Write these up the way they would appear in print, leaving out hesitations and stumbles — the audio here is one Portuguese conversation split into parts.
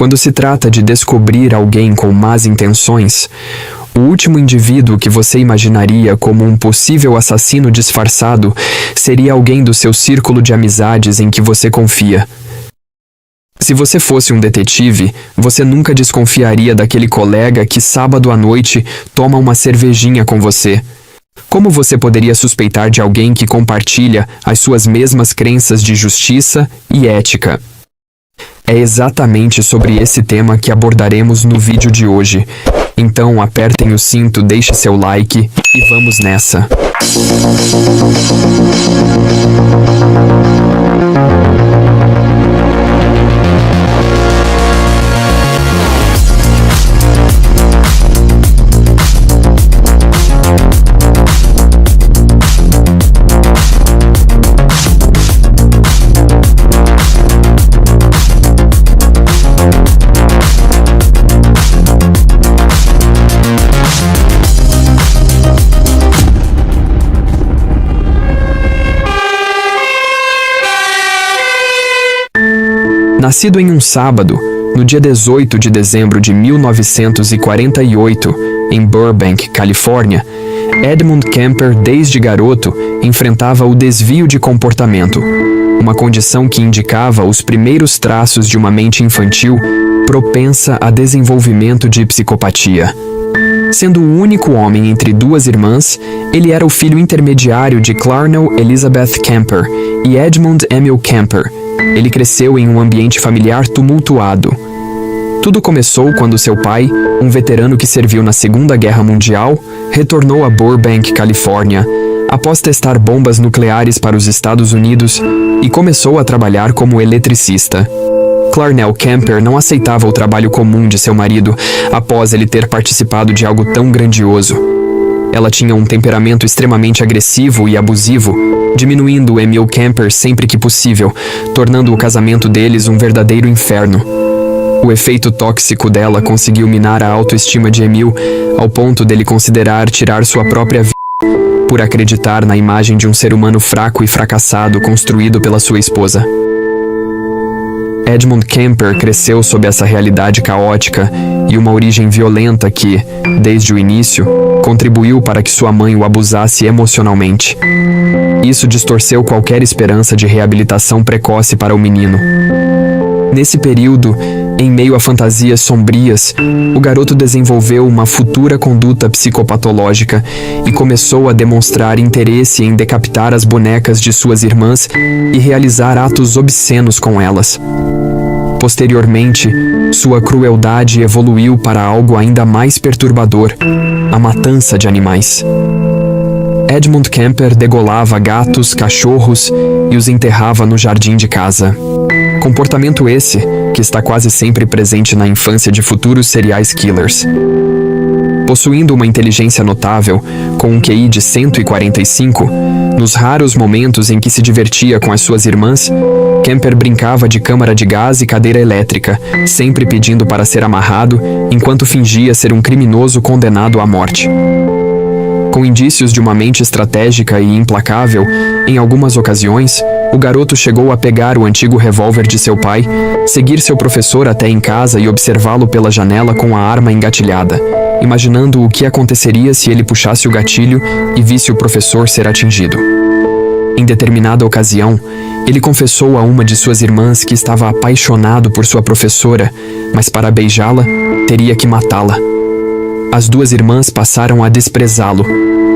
Quando se trata de descobrir alguém com más intenções, o último indivíduo que você imaginaria como um possível assassino disfarçado seria alguém do seu círculo de amizades em que você confia. Se você fosse um detetive, você nunca desconfiaria daquele colega que sábado à noite toma uma cervejinha com você. Como você poderia suspeitar de alguém que compartilha as suas mesmas crenças de justiça e ética? É exatamente sobre esse tema que abordaremos no vídeo de hoje. Então apertem o cinto, deixe seu like e vamos nessa! Nascido em um sábado, no dia 18 de dezembro de 1948, em Burbank, Califórnia, Edmund Kemper, desde garoto, enfrentava o desvio de comportamento, uma condição que indicava os primeiros traços de uma mente infantil propensa a desenvolvimento de psicopatia. Sendo o único homem entre duas irmãs, ele era o filho intermediário de Clarnell Elizabeth Kemper e Edmund Emil Kemper. Ele cresceu em um ambiente familiar tumultuado. Tudo começou quando seu pai, um veterano que serviu na Segunda Guerra Mundial, retornou a Burbank, Califórnia, após testar bombas nucleares para os Estados Unidos e começou a trabalhar como eletricista. Clarnell Kemper não aceitava o trabalho comum de seu marido após ele ter participado de algo tão grandioso. Ela tinha um temperamento extremamente agressivo e abusivo, diminuindo Emil Kemper sempre que possível, tornando o casamento deles um verdadeiro inferno. O efeito tóxico dela conseguiu minar a autoestima de Emil, ao ponto dele considerar tirar sua própria vida por acreditar na imagem de um ser humano fraco e fracassado construído pela sua esposa. Edmund Kemper cresceu sob essa realidade caótica e uma origem violenta que, desde o início, contribuiu para que sua mãe o abusasse emocionalmente. Isso distorceu qualquer esperança de reabilitação precoce para o menino. Nesse período, em meio a fantasias sombrias, o garoto desenvolveu uma futura conduta psicopatológica e começou a demonstrar interesse em decapitar as bonecas de suas irmãs e realizar atos obscenos com elas. Posteriormente, sua crueldade evoluiu para algo ainda mais perturbador: a matança de animais. Edmund Kemper degolava gatos, cachorros e os enterrava no jardim de casa. Comportamento esse que está quase sempre presente na infância de futuros serial killers. Possuindo uma inteligência notável, com um QI de 145, nos raros momentos em que se divertia com as suas irmãs, Kemper brincava de câmara de gás e cadeira elétrica, sempre pedindo para ser amarrado, enquanto fingia ser um criminoso condenado à morte. Com indícios de uma mente estratégica e implacável, em algumas ocasiões, o garoto chegou a pegar o antigo revólver de seu pai, seguir seu professor até em casa e observá-lo pela janela com a arma engatilhada, imaginando o que aconteceria se ele puxasse o gatilho e visse o professor ser atingido. Em determinada ocasião, ele confessou a uma de suas irmãs que estava apaixonado por sua professora, mas para beijá-la, teria que matá-la. As duas irmãs passaram a desprezá-lo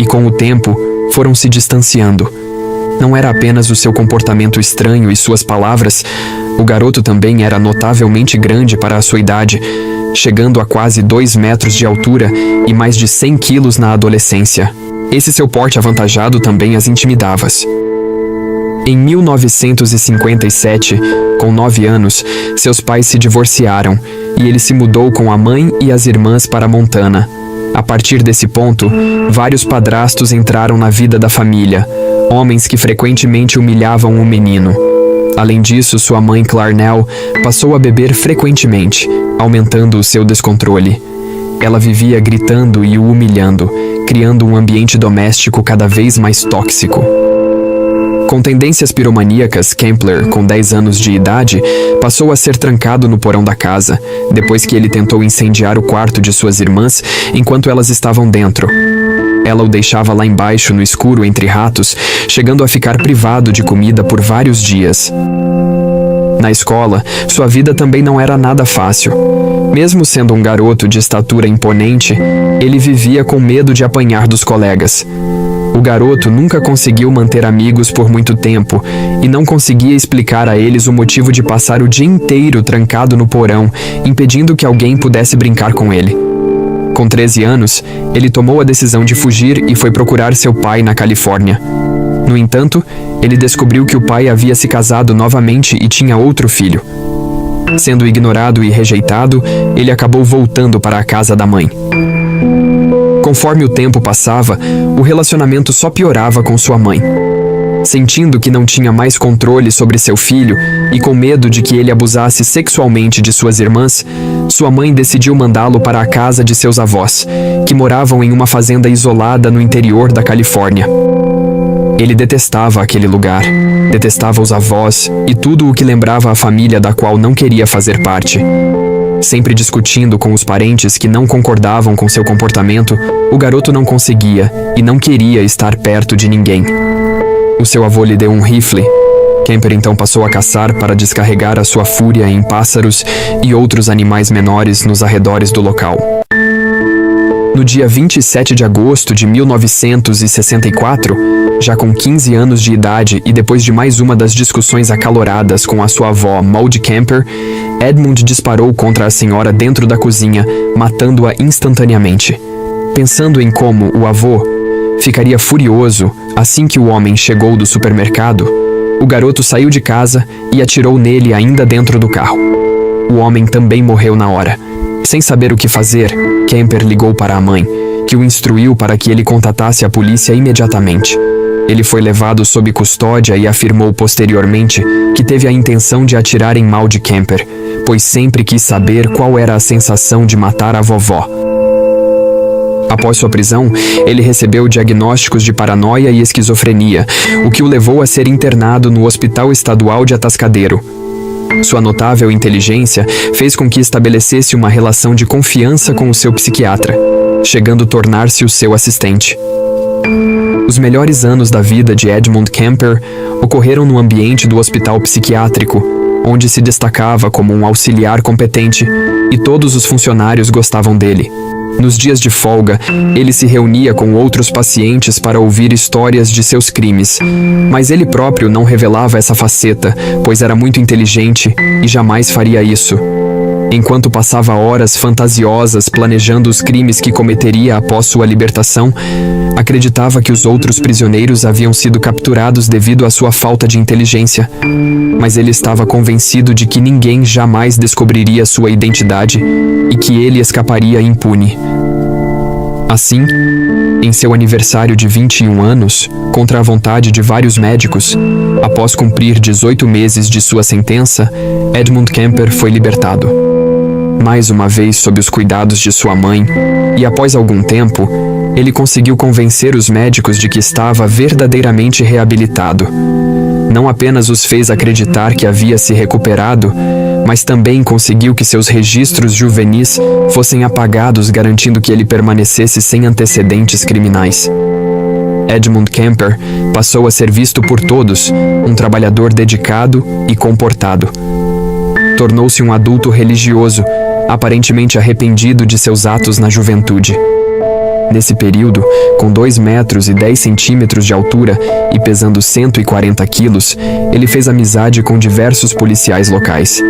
e, com o tempo, foram se distanciando. Não era apenas o seu comportamento estranho e suas palavras, o garoto também era notavelmente grande para a sua idade, chegando a quase 2 metros de altura e mais de 100 quilos na adolescência. Esse seu porte avantajado também as intimidava. Em 1957, com 9 anos, seus pais se divorciaram e ele se mudou com a mãe e as irmãs para Montana. A partir desse ponto, vários padrastos entraram na vida da família, homens que frequentemente humilhavam o menino. Além disso, sua mãe Clarnell passou a beber frequentemente, aumentando o seu descontrole. Ela vivia gritando e o humilhando, criando um ambiente doméstico cada vez mais tóxico. Com tendências piromaníacas, Kempler, com 10 anos de idade, passou a ser trancado no porão da casa, depois que ele tentou incendiar o quarto de suas irmãs enquanto elas estavam dentro. Ela o deixava lá embaixo no escuro entre ratos, chegando a ficar privado de comida por vários dias. Na escola, sua vida também não era nada fácil. Mesmo sendo um garoto de estatura imponente, ele vivia com medo de apanhar dos colegas. O garoto nunca conseguiu manter amigos por muito tempo e não conseguia explicar a eles o motivo de passar o dia inteiro trancado no porão, impedindo que alguém pudesse brincar com ele. Com 13 anos, ele tomou a decisão de fugir e foi procurar seu pai na Califórnia. No entanto, ele descobriu que o pai havia se casado novamente e tinha outro filho. Sendo ignorado e rejeitado, ele acabou voltando para a casa da mãe. Conforme o tempo passava, o relacionamento só piorava com sua mãe. Sentindo que não tinha mais controle sobre seu filho e com medo de que ele abusasse sexualmente de suas irmãs, sua mãe decidiu mandá-lo para a casa de seus avós, que moravam em uma fazenda isolada no interior da Califórnia. Ele detestava aquele lugar, detestava os avós e tudo o que lembrava a família da qual não queria fazer parte. Sempre discutindo com os parentes que não concordavam com seu comportamento, o garoto não conseguia e não queria estar perto de ninguém. O seu avô lhe deu um rifle. Kemper então passou a caçar para descarregar a sua fúria em pássaros e outros animais menores nos arredores do local. No dia 27 de agosto de 1964, já com 15 anos de idade e depois de mais uma das discussões acaloradas com a sua avó, Maud Kemper, Edmund disparou contra a senhora dentro da cozinha, matando-a instantaneamente. Pensando em como o avô ficaria furioso assim que o homem chegou do supermercado, o garoto saiu de casa e atirou nele ainda dentro do carro. O homem também morreu na hora. Sem saber o que fazer, Kemper ligou para a mãe, que o instruiu para que ele contatasse a polícia imediatamente. Ele foi levado sob custódia e afirmou posteriormente que teve a intenção de atirar em Maud Kemper, pois sempre quis saber qual era a sensação de matar a vovó. Após sua prisão, ele recebeu diagnósticos de paranoia e esquizofrenia, o que o levou a ser internado no Hospital Estadual de Atascadero. Sua notável inteligência fez com que estabelecesse uma relação de confiança com o seu psiquiatra, chegando a tornar-se o seu assistente. Os melhores anos da vida de Edmund Kemper ocorreram no ambiente do hospital psiquiátrico, onde se destacava como um auxiliar competente e todos os funcionários gostavam dele. Nos dias de folga, ele se reunia com outros pacientes para ouvir histórias de seus crimes, mas ele próprio não revelava essa faceta, pois era muito inteligente e jamais faria isso. Enquanto passava horas fantasiosas planejando os crimes que cometeria após sua libertação, acreditava que os outros prisioneiros haviam sido capturados devido à sua falta de inteligência. Mas ele estava convencido de que ninguém jamais descobriria sua identidade e que ele escaparia impune. Assim, em seu aniversário de 21 anos, contra a vontade de vários médicos, após cumprir 18 meses de sua sentença, Edmund Kemper foi libertado. Mais uma vez sob os cuidados de sua mãe, e após algum tempo, ele conseguiu convencer os médicos de que estava verdadeiramente reabilitado. Não apenas os fez acreditar que havia se recuperado, mas também conseguiu que seus registros juvenis fossem apagados, garantindo que ele permanecesse sem antecedentes criminais. Edmund Kemper passou a ser visto por todos, um trabalhador dedicado e comportado. Tornou-se um adulto religioso, aparentemente arrependido de seus atos na juventude. Nesse período, com 2 metros e 10 centímetros de altura e pesando 140 quilos, ele fez amizade com diversos policiais locais.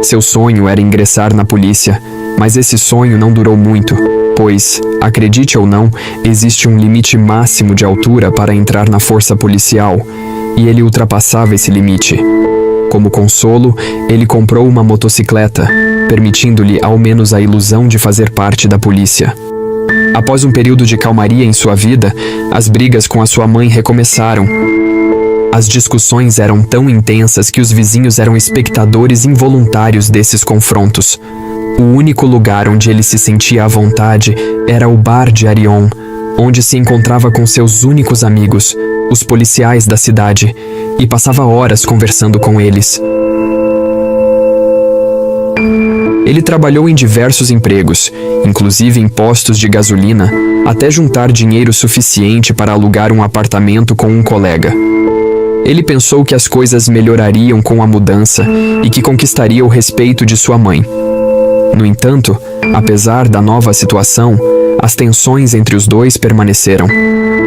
Seu sonho era ingressar na polícia, mas esse sonho não durou muito, pois, acredite ou não, existe um limite máximo de altura para entrar na força policial, e ele ultrapassava esse limite. Como consolo, ele comprou uma motocicleta, permitindo-lhe ao menos a ilusão de fazer parte da polícia. Após um período de calmaria em sua vida, as brigas com a sua mãe recomeçaram. As discussões eram tão intensas que os vizinhos eram espectadores involuntários desses confrontos. O único lugar onde ele se sentia à vontade era o bar de Arion, onde se encontrava com seus únicos amigos, os policiais da cidade, e passava horas conversando com eles. Ele trabalhou em diversos empregos, inclusive em postos de gasolina, até juntar dinheiro suficiente para alugar um apartamento com um colega. Ele pensou que as coisas melhorariam com a mudança e que conquistaria o respeito de sua mãe. No entanto, apesar da nova situação, as tensões entre os dois permaneceram.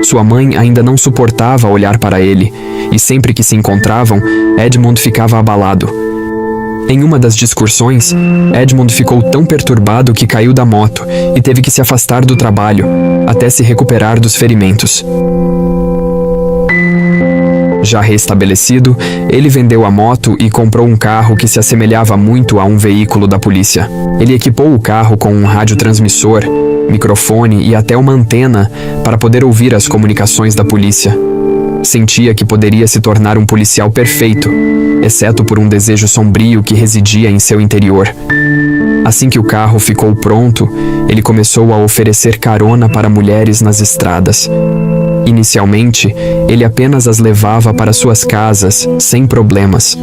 Sua mãe ainda não suportava olhar para ele, e sempre que se encontravam, Edmund ficava abalado. Em uma das discussões, Edmund ficou tão perturbado que caiu da moto e teve que se afastar do trabalho, até se recuperar dos ferimentos. Já restabelecido, ele vendeu a moto e comprou um carro que se assemelhava muito a um veículo da polícia. Ele equipou o carro com um radiotransmissor, microfone e até uma antena para poder ouvir as comunicações da polícia. Sentia que poderia se tornar um policial perfeito, exceto por um desejo sombrio que residia em seu interior. Assim que o carro ficou pronto, ele começou a oferecer carona para mulheres nas estradas. Inicialmente, ele apenas as levava para suas casas, sem problemas.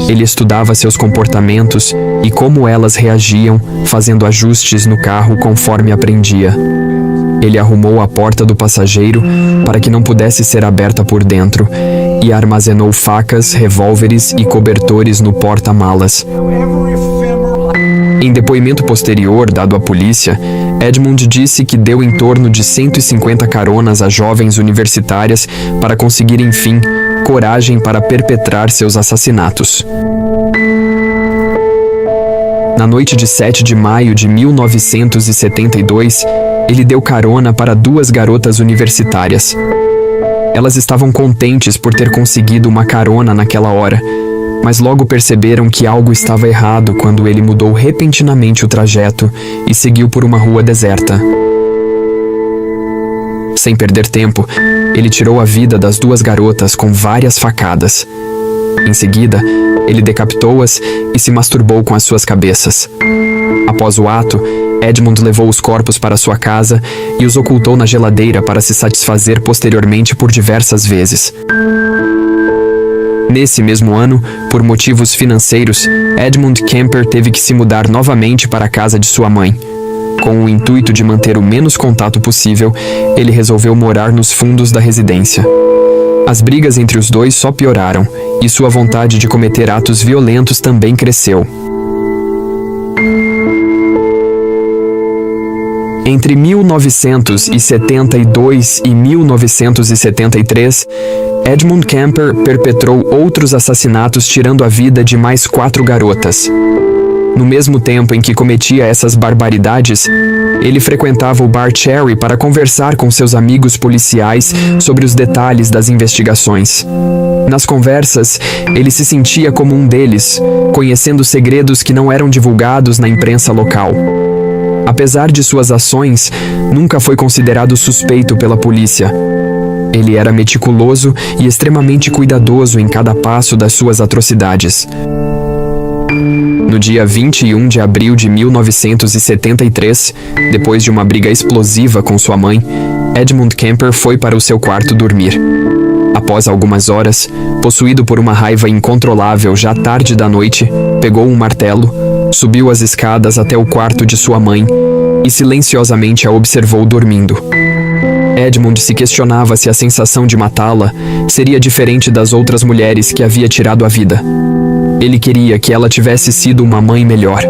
Ele estudava seus comportamentos e como elas reagiam, fazendo ajustes no carro conforme aprendia. Ele arrumou a porta do passageiro para que não pudesse ser aberta por dentro e armazenou facas, revólveres e cobertores no porta-malas. Em depoimento posterior dado à polícia, Edmund disse que deu em torno de 150 caronas a jovens universitárias para conseguir, enfim, coragem para perpetrar seus assassinatos. Na noite de 7 de maio de 1972, ele deu carona para 2 garotas universitárias. Elas estavam contentes por ter conseguido uma carona naquela hora, mas logo perceberam que algo estava errado quando ele mudou repentinamente o trajeto e seguiu por uma rua deserta. Sem perder tempo, ele tirou a vida das 2 garotas com várias facadas. Em seguida, ele decapitou-as e se masturbou com as suas cabeças. Após o ato, Edmund levou os corpos para sua casa e os ocultou na geladeira para se satisfazer posteriormente por diversas vezes. Nesse mesmo ano, por motivos financeiros, Edmund Kemper teve que se mudar novamente para a casa de sua mãe. Com o intuito de manter o menos contato possível, ele resolveu morar nos fundos da residência. As brigas entre os dois só pioraram, e sua vontade de cometer atos violentos também cresceu. Entre 1972 e 1973, Edmund Kemper perpetrou outros assassinatos, tirando a vida de mais 4 garotas. No mesmo tempo em que cometia essas barbaridades, ele frequentava o Bar Cherry para conversar com seus amigos policiais sobre os detalhes das investigações. Nas conversas, ele se sentia como um deles, conhecendo segredos que não eram divulgados na imprensa local. Apesar de suas ações, nunca foi considerado suspeito pela polícia. Ele era meticuloso e extremamente cuidadoso em cada passo das suas atrocidades. No dia 21 de abril de 1973, depois de uma briga explosiva com sua mãe, Edmund Kemper foi para o seu quarto dormir. Após algumas horas, possuído por uma raiva incontrolável já tarde da noite, pegou um martelo, subiu as escadas até o quarto de sua mãe e silenciosamente a observou dormindo. Edmund se questionava se a sensação de matá-la seria diferente das outras mulheres que havia tirado a vida. Ele queria que ela tivesse sido uma mãe melhor.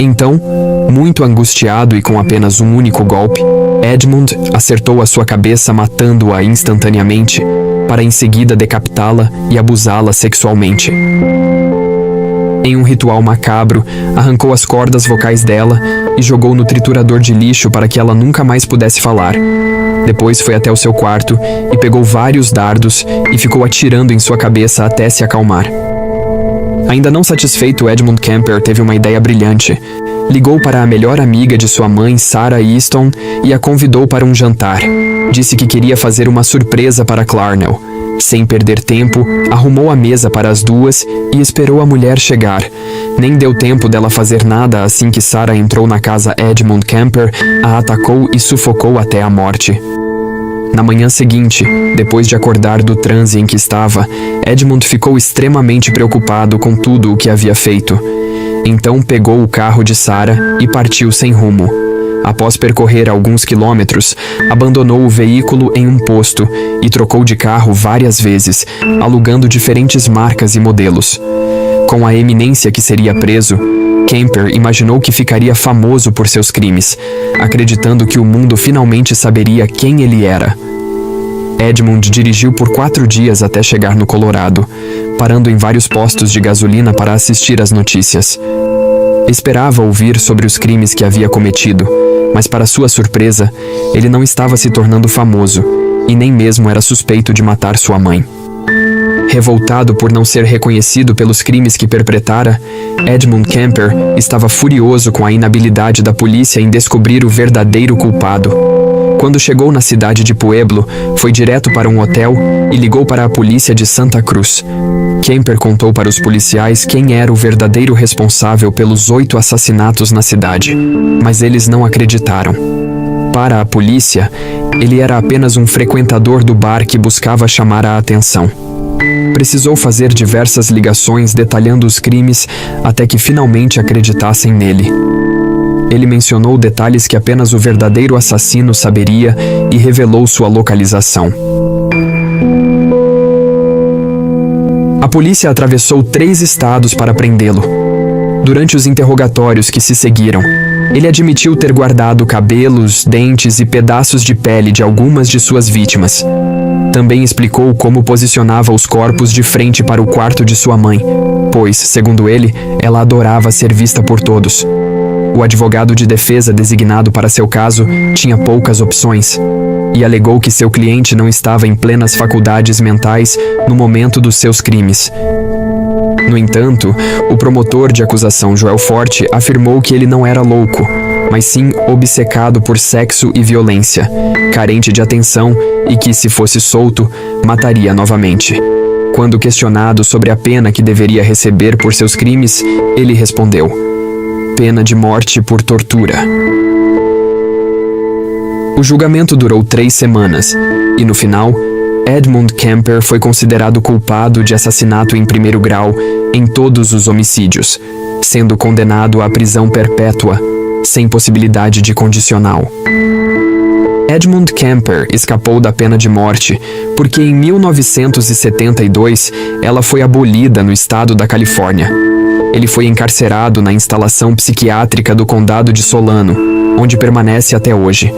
Então, muito angustiado e com apenas um único golpe, Edmund acertou a sua cabeça, matando-a instantaneamente, para em seguida decapitá-la e abusá-la sexualmente. Em um ritual macabro, arrancou as cordas vocais dela e jogou no triturador de lixo para que ela nunca mais pudesse falar. Depois foi até o seu quarto e pegou vários dardos e ficou atirando em sua cabeça até se acalmar. Ainda não satisfeito, Edmund Kemper teve uma ideia brilhante. Ligou para a melhor amiga de sua mãe, Sarah Easton, e a convidou para um jantar. Disse que queria fazer uma surpresa para Clarnell. Sem perder tempo, arrumou a mesa para as duas e esperou a mulher chegar. Nem deu tempo dela fazer nada assim que Sarah entrou na casa. Edmund Kemper a atacou e sufocou até a morte. Na manhã seguinte, depois de acordar do transe em que estava, Edmund ficou extremamente preocupado com tudo o que havia feito. Então pegou o carro de Sarah e partiu sem rumo. Após percorrer alguns quilômetros, abandonou o veículo em um posto e trocou de carro várias vezes, alugando diferentes marcas e modelos. Com a eminência que seria preso, Kemper imaginou que ficaria famoso por seus crimes, acreditando que o mundo finalmente saberia quem ele era. Edmund dirigiu por 4 dias até chegar no Colorado, parando em vários postos de gasolina para assistir às notícias. Esperava ouvir sobre os crimes que havia cometido, mas para sua surpresa, ele não estava se tornando famoso e nem mesmo era suspeito de matar sua mãe. Revoltado por não ser reconhecido pelos crimes que perpetrara, Edmund Kemper estava furioso com a inabilidade da polícia em descobrir o verdadeiro culpado. Quando chegou na cidade de Pueblo, foi direto para um hotel e ligou para a polícia de Santa Cruz. Kemper contou para os policiais quem era o verdadeiro responsável pelos 8 assassinatos na cidade, mas eles não acreditaram. Para a polícia, ele era apenas um frequentador do bar que buscava chamar a atenção. Precisou fazer diversas ligações detalhando os crimes até que finalmente acreditassem nele. Ele mencionou detalhes que apenas o verdadeiro assassino saberia e revelou sua localização. A polícia atravessou 3 estados para prendê-lo. Durante os interrogatórios que se seguiram, ele admitiu ter guardado cabelos, dentes e pedaços de pele de algumas de suas vítimas. Também explicou como posicionava os corpos de frente para o quarto de sua mãe, pois, segundo ele, ela adorava ser vista por todos. O advogado de defesa designado para seu caso tinha poucas opções e alegou que seu cliente não estava em plenas faculdades mentais no momento dos seus crimes. No entanto, o promotor de acusação Joel Forte afirmou que ele não era louco, mas sim obcecado por sexo e violência, carente de atenção e que, se fosse solto, mataria novamente. Quando questionado sobre a pena que deveria receber por seus crimes, ele respondeu: pena de morte por tortura. O julgamento durou 3 semanas, e no final, Edmund Kemper foi considerado culpado de assassinato em 1º grau em todos os homicídios, sendo condenado à prisão perpétua, sem possibilidade de condicional. Edmund Kemper escapou da pena de morte porque em 1972 ela foi abolida no estado da Califórnia. Ele foi encarcerado na instalação psiquiátrica do condado de Solano, onde permanece até hoje.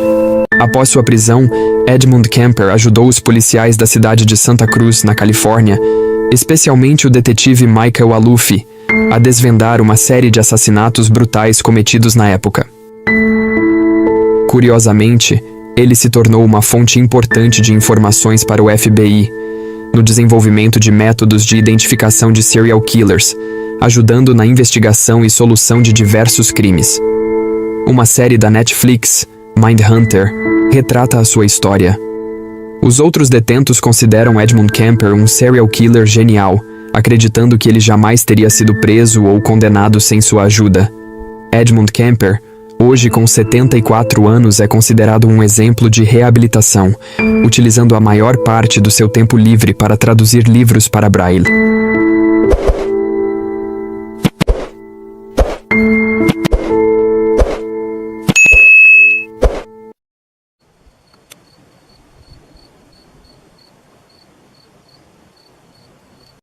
Após sua prisão, Edmund Kemper ajudou os policiais da cidade de Santa Cruz, na Califórnia, especialmente o detetive Michael Aluffi, a desvendar uma série de assassinatos brutais cometidos na época. Curiosamente, ele se tornou uma fonte importante de informações para o FBI, no desenvolvimento de métodos de identificação de serial killers, ajudando na investigação e solução de diversos crimes. Uma série da Netflix, Mindhunter, retrata a sua história. Os outros detentos consideram Edmund Kemper um serial killer genial, acreditando que ele jamais teria sido preso ou condenado sem sua ajuda. Edmund Kemper, hoje com 74 anos, é considerado um exemplo de reabilitação, utilizando a maior parte do seu tempo livre para traduzir livros para Braille.